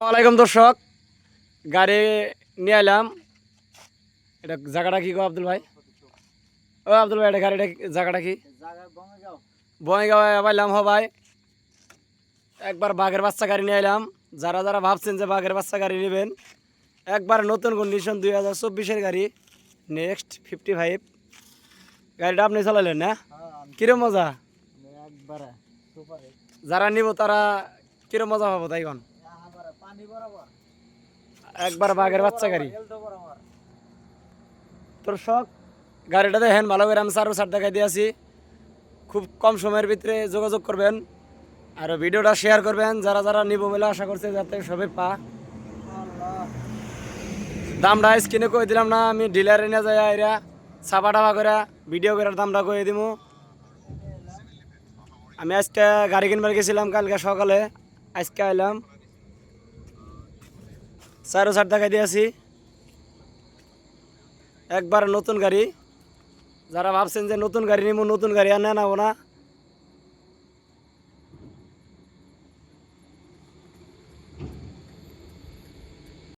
ওয়ালাইকুম দর্শক, গাড়ি নিয়ে এলাম। এটা জায়গাটা কি গো আব্দুল ভাই? ও আব্দুল ভাই, এটা গাড়িটা জায়গাটা কি? বঙ্গাইগাঁও পাইলাম হ ভাই। একবার বাঘের বাচ্চা গাড়ি নিয়ে এলাম। যারা যারা ভাবছেন যে বাঘের বাচ্চা গাড়ি নেবেন, একবার নতুন কন্ডিশন 2024-এর গাড়ি নেক্সট 55 গাড়িটা আপনি চালালেন না? কিরম মজা! যারা নিব তারা কিরম মজা পাবো তাই কোন? একবার বাঘের বাচ্চা গাড়ি। দর্শক, গাড়িটা দেখেন ভালো করে, আমি চারো চার দেখাই দিয়েছি। খুব কম সময়ের ভিতরে যোগাযোগ করবেন আর ভিডিওটা শেয়ার করবেন। যারা যারা নিব বলে আশা করছে যাতে সবাই পা। দামটা স্ক্রিনে কয়ে দিলাম না, আমি ডিলারে নিয়ে যাই এরা ছাপা টাপা করে ভিডিও করে দামটা কয়ে দিব। আমি আজকে গাড়ি কিনবার গেছিলাম কালকে সকালে, আজকে আইলাম। চারো চার দেখাই দিয়েছি। একবার নতুন গাড়ি। যারা ভাবছেন যে নতুন গাড়ি নিব, নতুন গাড়ি আর নেওয়া না